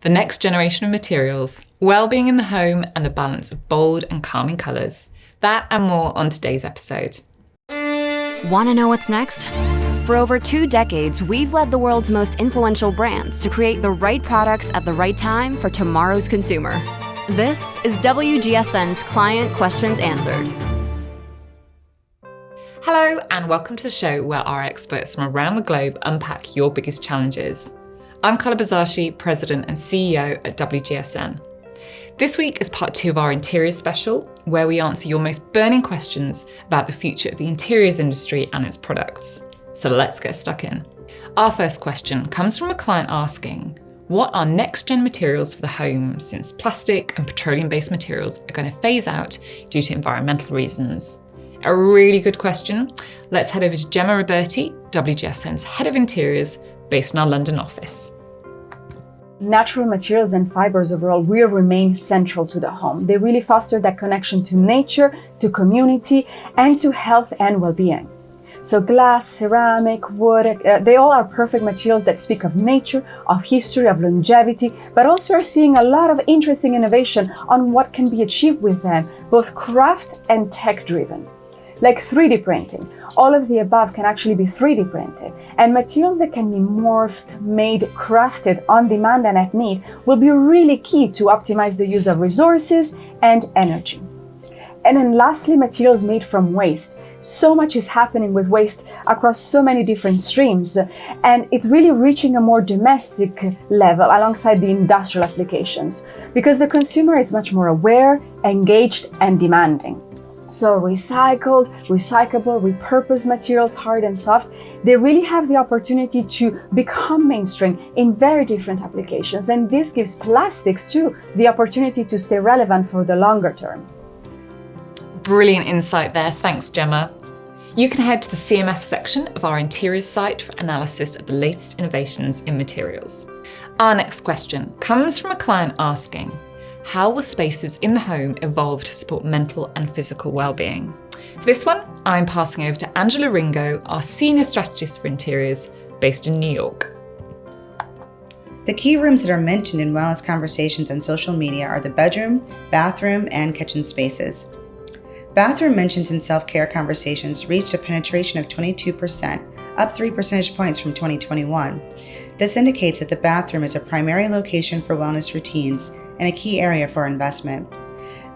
the next generation of materials, well-being in the home, and the balance of bold and calming colours. That and more on today's episode. Want to know what's next? For over 2 decades, we've led the world's most influential brands to create the right products at the right time for tomorrow's consumer. This is WGSN's Client Questions Answered. Hello and welcome to the show where our experts from around the globe unpack your biggest challenges. I'm Carla Bazashi, President and CEO at WGSN. This week is part 2 of our interiors special, where we answer your most burning questions about the future of the interiors industry and its products. So let's get stuck in. Our first question comes from a client asking, what are next-gen materials for the home since plastic and petroleum-based materials are going to phase out due to environmental reasons? A really good question. Let's head over to Gemma Roberti, WGSN's Head of Interiors, based in our London office. Natural materials and fibers overall will remain central to the home. They really foster that connection to nature, to community, and to health and well-being. So glass, ceramic, wood, they all are perfect materials that speak of nature, of history, of longevity, but also are seeing a lot of interesting innovation on what can be achieved with them, both craft and tech-driven. Like 3D printing. All of the above can actually be 3D printed, and materials that can be morphed, made, crafted on demand and at need will be really key to optimize the use of resources and energy. And then lastly, materials made from waste. So much is happening with waste across so many different streams, and it's really reaching a more domestic level alongside the industrial applications, because the consumer is much more aware, engaged, and demanding. So recycled, recyclable, repurposed materials, hard and soft, they really have the opportunity to become mainstream in very different applications. And this gives plastics too the opportunity to stay relevant for the longer term. Brilliant insight there. Thanks, Gemma. You can head to the CMF section of our interiors site for analysis of the latest innovations in materials. Our next question comes from a client asking, how will spaces in the home evolve to support mental and physical well-being? For this one, I'm passing over to Angela Ringo, our Senior Strategist for Interiors, based in New York. The key rooms that are mentioned in wellness conversations on social media are the bedroom, bathroom, and kitchen spaces. Bathroom mentions in self-care conversations reached a penetration of 22%, up 3 percentage points from 2021. This indicates that the bathroom is a primary location for wellness routines and a key area for investment.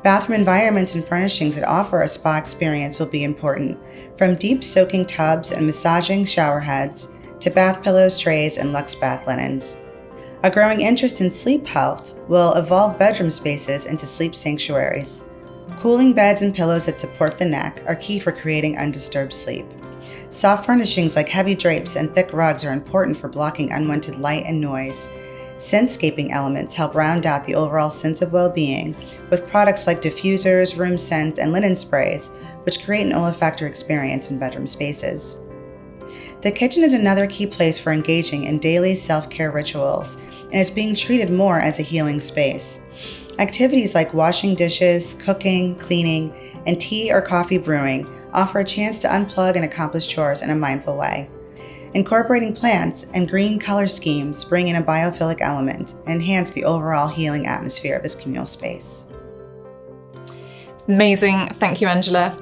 Bathroom environments and furnishings that offer a spa experience will be important, from deep soaking tubs and massaging shower heads to bath pillows, trays, and luxe bath linens. A growing interest in sleep health will evolve bedroom spaces into sleep sanctuaries. Cooling beds and pillows that support the neck are key for creating undisturbed sleep. Soft furnishings like heavy drapes and thick rugs are important for blocking unwanted light and noise. Scentscaping elements help round out the overall sense of well-being with products like diffusers, room scents, and linen sprays, which create an olfactory experience in bedroom spaces. The kitchen is another key place for engaging in daily self-care rituals and is being treated more as a healing space. Activities like washing dishes, cooking, cleaning, and tea or coffee brewing offer a chance to unplug and accomplish chores in a mindful way. Incorporating plants and green color schemes bring in a biophilic element and enhance the overall healing atmosphere of this communal space. Amazing. Thank you, Angela.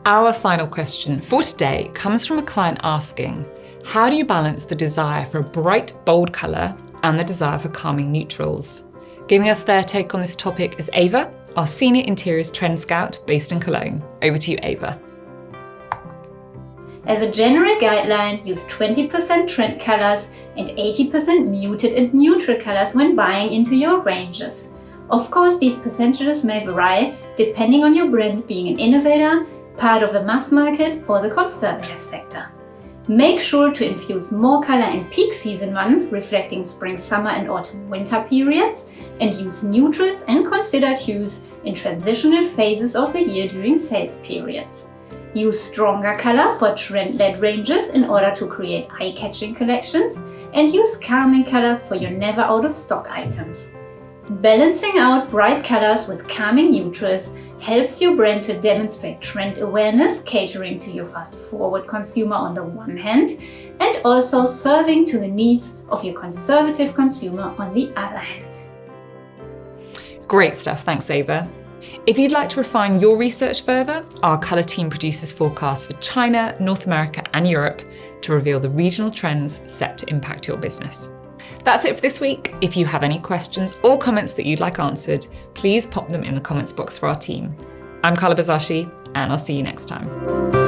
Our final question for today comes from a client asking, how do you balance the desire for a bright, bold colour and the desire for calming neutrals? Giving us their take on this topic is Ava, our Senior Interiors Trend Scout based in Cologne. Over to you, Ava. As a general guideline, use 20% trend colors and 80% muted and neutral colors when buying into your ranges. Of course, these percentages may vary depending on your brand being an innovator, part of the mass market, or the conservative sector. Make sure to infuse more color in peak season months, reflecting spring, summer, and autumn winter periods, and use neutrals and considered hues in transitional phases of the year during sales periods. Use stronger color for trend-led ranges in order to create eye-catching collections, and use calming colors for your never out-of-stock items. Balancing out bright colors with calming neutrals helps your brand to demonstrate trend awareness, catering to your fast-forward consumer on the one hand, and also serving to the needs of your conservative consumer on the other hand. Great stuff, thanks Ava. If you'd like to refine your research further, our colour team produces forecasts for China, North America and Europe to reveal the regional trends set to impact your business. That's it for this week. If you have any questions or comments that you'd like answered, please pop them in the comments box for our team. I'm Carla Bazashi, and I'll see you next time.